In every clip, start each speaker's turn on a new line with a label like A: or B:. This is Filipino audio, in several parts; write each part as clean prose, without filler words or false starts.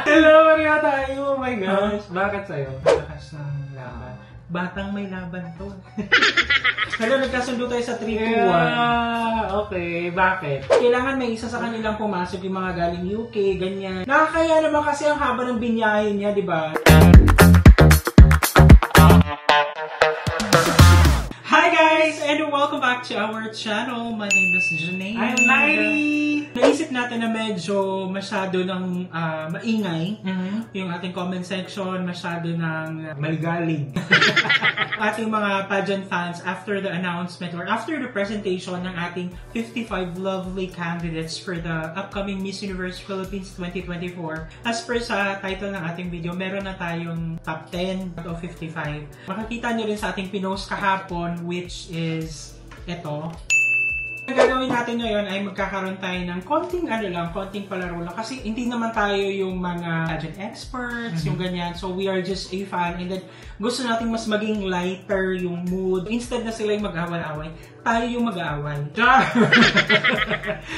A: Hello, Maria tayo! Oh my gosh! Bakit sa'yo? Lakas ng laban. Batang may laban to. Hello, nagkasundo tayo sa 3-2-1. Okay, bakit? Kailangan may isa sa kanilang pumasok yung mga galing UK, ganyan. Nakakaya naman kasi ang haba ng binyahe niya, di ba? Hi guys! And welcome back to our channel. My name is Janae. I'm Nairi! Naisip natin na medyo masyado ng maingay yung ating comment section, masyado ng maligalig. Ating mga pageant fans after the announcement or after the presentation ng ating 55 lovely candidates for the upcoming Miss Universe Philippines 2024. As per sa title ng ating video, meron na tayong top 10 out of 55. Makikita nyo rin sa ating pinost kahapon, which is ito. Ang gagawin natin ngayon ay magkakaroon tayo ng konting palaro lang kasi hindi naman tayo yung mga pageant experts, yung ganyan. So we are just a fan and then gusto natin mas maging lighter yung mood. Instead na sila yung mag-away-away, tayo yung mag-aaway.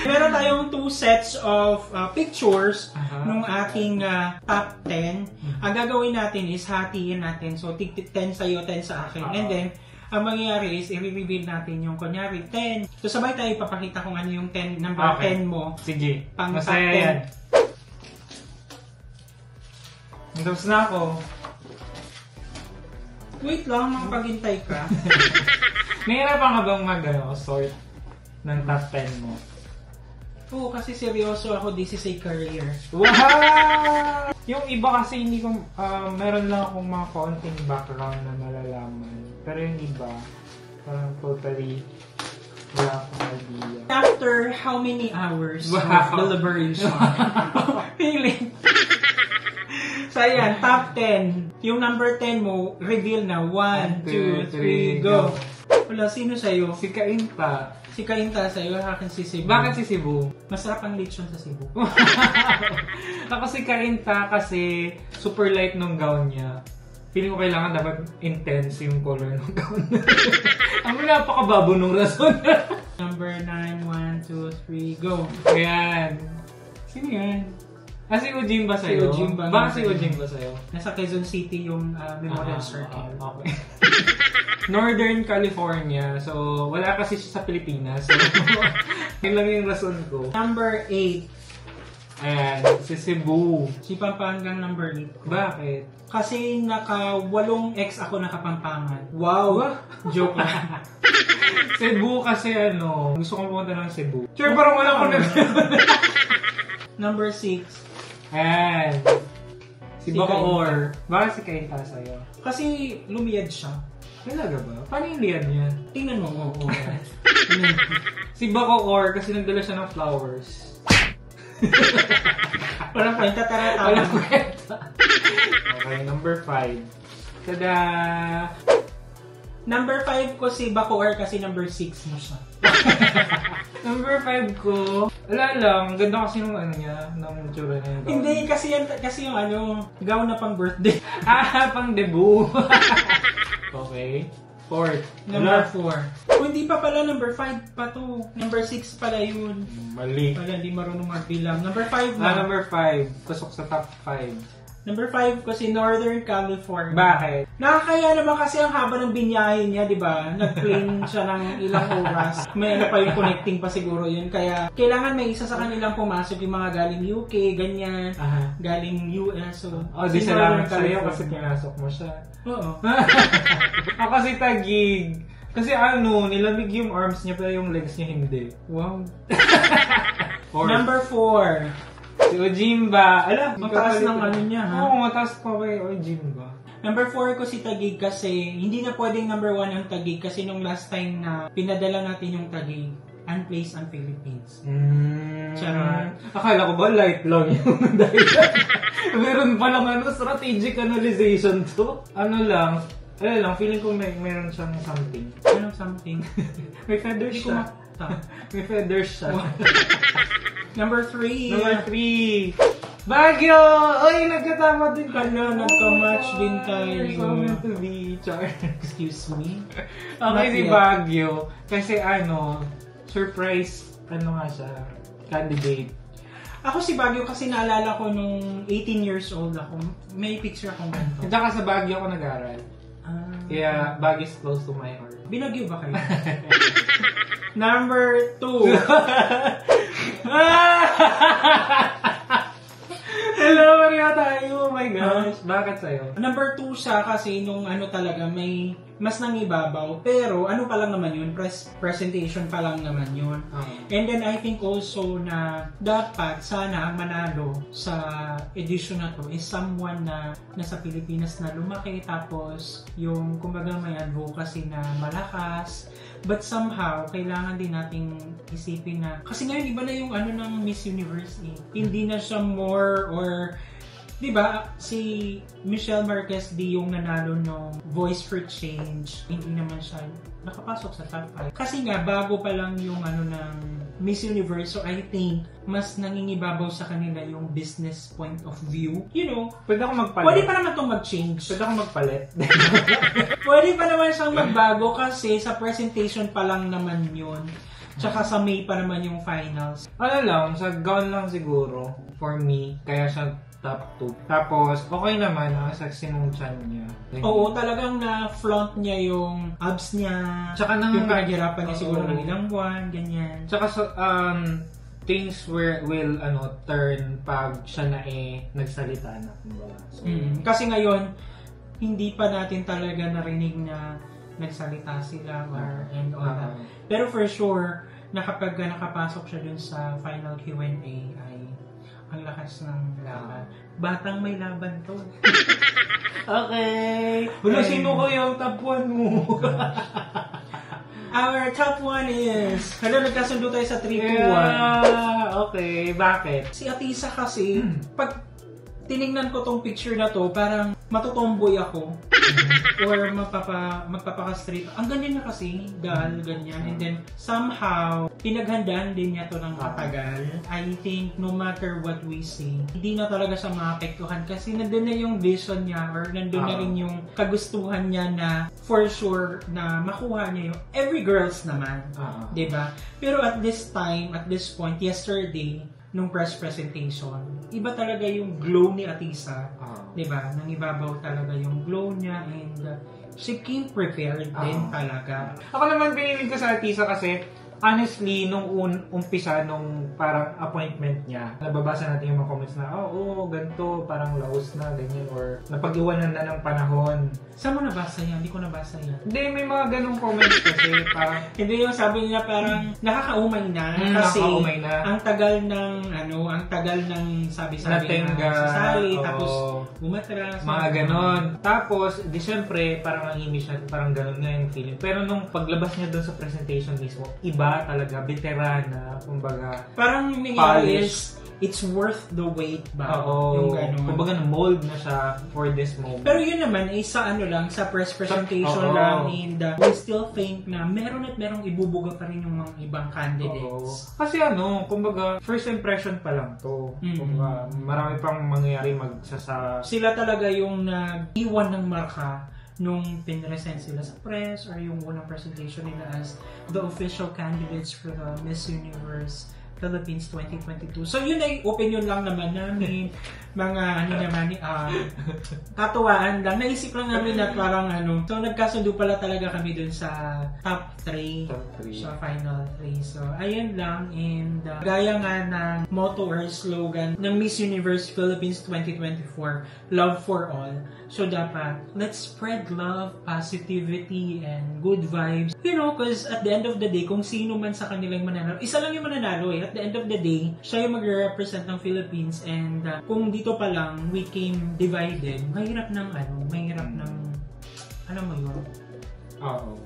A: Meron tayong 2 sets of pictures ng ating top 10. Ang gagawin natin is hatiin natin. So 10 sa'yo, 10 sa akin. And then ang mangyayari is, i-reveal natin yung kunyari 10. So sabay tayo ipapakita kung ano yung 10, number 10 mo. Sige. Pang top 10. Tapos na ako. Wait lang, makapaghintay ka.
B: Nahirapan ka bang mag-sort ng top 10 mo?
A: Oo, kasi seryoso ako, this is a career.
B: Wow! Yung iba kasi hindi ko, meron lang akong mga konting background na malalaman. Pero yung iba, parang totally wala akong idea.
A: After how many hours of deliberation? Feeling. So ayan, top 10. Yung number 10 mo, reveal na. 1, 2, 3, go! Wala, sino sa'yo?
B: Si Kainta.
A: Si Kainta sa'yo, akin si Cebu.
B: Bakit si Cebu?
A: Masarap ang lechon sa Cebu.
B: Tapos si Kainta kasi super light nung gown niya. Feeling ko kailangan dapat intense yung color ng gown. Ang napakababo nung rason.
A: Number 9, 1, 2, 3, go!
B: Ayan. Sino yan? Si Ujim ba sa'yo?
A: Si Ujim ba?
B: Bakit si Ujim ba sa'yo?
A: Nasa Quezon City yung Memorial Circle.
B: Okay. Northern California. So, wala kasi siya sa Pilipinas. So, yun lang yung rason ko.
A: Number 8.
B: Ayan, si Cebu.
A: Si Pampangang number 8.
B: Bakit?
A: Kasi naka-8 ex ako nakapampangan. Wow! Joke lang.
B: Cebu kasi gusto kong pumunta ng Cebu. Sure, parang wala ko na.
A: Number 6.
B: Ayan. Si Bacoor. Bakit si Kainta sa'yo?
A: Kasi lumiyad siya.
B: Talaga ba? Paano yung liad niya?
A: Tingnan mo. Oo.
B: Si Bacoor kasi nagdala siya ng flowers.
A: Walang kwenta, tara.
B: Walang kwenta. Okay, number 5. Tada!
A: Number 5 ko si Bacoor kasi number 6 mo siya.
B: Number 5 ko, wala lang, ganda kasi nung niya, ng tsura niya.
A: Hindi, kasi yung gown na pang birthday.
B: Pang debut. Okay. 4th.
A: Number 4. Kung hindi pa pala, number 5 pa to. Number 6 pala yun.
B: Mali.
A: Pala, hindi marunong magbilang. Number 5 na.
B: Number 5. Pasok sa top 5.
A: Number 5 ko si Northern California.
B: Bakit?
A: Nakakaya naman kasi ang haba ng binyahe niya, di ba? Nag-plane siya ng ilang oras. May pa yung connecting pa siguro yun. Kaya kailangan may isa sa kanilang pumasok yung mga galing UK, ganyan. Galing US. So,
B: di salamat sa'yo kasi pinasok mo siya.
A: Oo.
B: Ako si Taguig. Kasi nilamig yung arms niya pero yung legs niya hindi.
A: Wow. Number 4.
B: Si Ojimba.
A: Mataas ng niya, ha?
B: Oo, mataas pa kay Ojimba.
A: Number 4 ko si Taguig kasi hindi na pwedeng number 1 ang Taguig kasi nung last time na pinadala natin yung Taguig, unplaced ang Philippines. Charot.
B: Akala ko ba light lang yung dahil meron palang strategic analyzation to. Feeling ko meron siyang something.
A: Anong something?
B: May feathers siya. May feathers siya.
A: Number 3.
B: Number 3. Baguio! Oy, nagkatama din tayo.
A: Nagka-match din tayo.
B: So meant to be, Char.
A: Excuse me?
B: Okay, si Baguio. Kasi surprise, nga siya, candidate.
A: Ako si Baguio kasi naalala ko nung 18 years old ako. May picture akong ganito.
B: Hindi ka sa Baguio ako nag-aral. Kaya Baguio is close to my heart.
A: Binagyo ba kayo? Number 2.
B: Hello, Maria tayo. Oh my gosh. Bakit sa'yo?
A: Number 2 siya kasi nung ano talaga may mas nangibabaw. Pero ano pa lang naman yun, presentation pa lang naman yun. And then I think also na dapat sana ang manalo sa edition na to is someone na nasa Pilipinas na lumaki tapos yung kumbaga may advocacy na malakas. But somehow, kailangan din nating isipin na, kasi ngayon iba na yung ano ng Miss Universe eh. Hindi na siya more or, di ba, si Michelle Marquez di yung nanalo ng Voice for Change. Hindi naman siya nakapasok sa top 5. Kasi nga, bago pa lang yung ano ng Miss Universe, so I think, mas nangingibabaw sa kanila yung business point of view. You know,
B: Pwede ako magpalit.
A: pwede pa naman itong mag-change.
B: Pwede ako magpalit.
A: Pwede pa naman siyang magbago kasi sa presentation pa lang naman yun. Tsaka sa May pa naman yung finals.
B: Ano lang, sa gown lang siguro, for me, kaya siya top 2. Tapos, okay naman, ang sexy nung chan niya.
A: Oo, talagang na-flaunt niya yung abs niya.
B: Tsaka
A: yung pinaghirapan niya siguro ng ilang buwan, ganyan.
B: Tsaka, things will turn pag siya na nagsalita na. So,
A: Kasi ngayon, hindi pa natin talaga narinig na nagsalita sila or and all that. Pero for sure, na kapag nakapasok siya dun sa final Q&A ay ang lakas ng laban. Batang may laban to. Okay.
B: Wala, sino ko yung top 1 mo?
A: Our top 1 is... nagkasundo tayo sa 3-2-1.
B: Okay. Bakit?
A: Si Atisa kasi, pag tinignan ko tong picture na to, parang matutomboy ako. Or magpapaka-straight. Ang ganyan na kasi, dahil ganyan. And then, somehow, pinaghandaan din niya to ng matagal. I think, no matter what we say, hindi na talaga siya maapektuhan kasi nandun na yung vision niya or nandun na rin yung kagustuhan niya na for sure na makuha niya yung every girls naman. Diba? Pero at this time, at this point, yesterday, nung press presentation, iba talaga yung glow ni Atisa. Diba? Nang ibabaw talaga yung glow niya and she came prepared din talaga.
B: Ako naman pinilig ko sa Atisa kasi honestly, nung umpisa, nung parang appointment niya, nababasa natin yung mga comments na, ganito, parang laos na, ganyan, or napag-iwanan na ng panahon.
A: Saan mo nabasa yan? Hindi ko nabasa yan.
B: Hindi, may mga ganong comments kasi parang...
A: Hindi yung sabi niya parang nakakaumay na kasi
B: nakakaumay na.
A: ang tagal ng sabi-sabi
B: Natenga,
A: na sasali, tapos umatras.
B: Mga ganon. Tapos, di syempre, parang ang image natin, parang ganon nga yung feeling. Pero nung paglabas niya doon sa presentation mismo, iba talaga, veterana, kumbaga.
A: Parang nangyari is, it's worth the wait ba? Yung gano'n.
B: Kumbaga na-mold na siya for this moment.
A: Pero yun naman, sa sa press presentation lang, and we still think na meron ibubuga pa rin yung mga ibang candidates.
B: Kasi kumbaga, first impression pa lang to. Kumbaga, marami pang mangyayari
A: Sila talaga yung nag-iwan ng marka nung pinresent sila sa press or yung unang presentation nila as the official candidates for the Miss Universe Philippines 2022. So yun ay opinion lang naman namin, mga katuwaan lang. Naisip lang namin na parang so nagkasundo pala talaga kami dun sa top 3 sa final 3. So ayun lang, and gaya nga ng motto or slogan ng Miss Universe Philippines 2024, love for all. So dapat, let's spread love, positivity, and good vibes. You know, because at the end of the day, kung sino man sa kanilang mananalo, isa lang yung mananalo eh. At the end of the day, siya yung magre-represent ng Philippines, and kung dito pa lang, we came divided, mahirap ng alam mo yun?
B: Oo.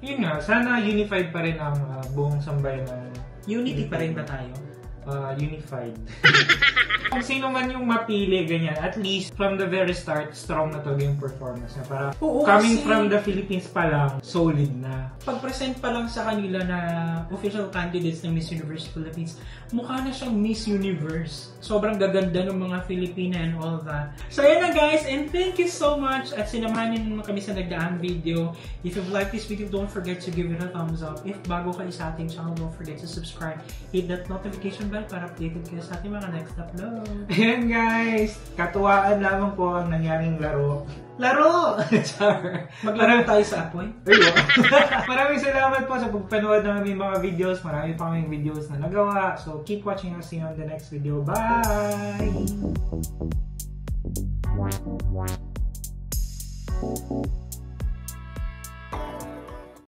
B: Yun nga, sana unified pa rin ang buong sambayan.
A: Unity pa rin ba tayo?
B: Unified. Kung sino man yung mapili, ganyan, at least from the very start, strong na talaga yung performance niya. Para coming from the Philippines pa lang, solid na.
A: Pag-present pa lang sa kanila na official candidates ng Miss Universe Philippines, mukha na siyang Miss Universe. Sobrang gaganda ng mga Filipina and all that. So yan na guys, and thank you so much at sinamahan niyo kami sa nagdaang video. If you've liked this video, don't forget to give it a thumbs up. If bago kayo sa ating channel, don't forget to subscribe. Hit that notification bell bell para updated kayo sa ating mga next upload.
B: Ayan guys, katuwaan lamang po ang nangyaring laro.
A: Maglaro tayo sa Apoy.
B: Maraming salamat po sa pagpanood ng aming mga videos. Marami pa kaming videos na nagawa. So keep watching us, see you on the next video. Bye!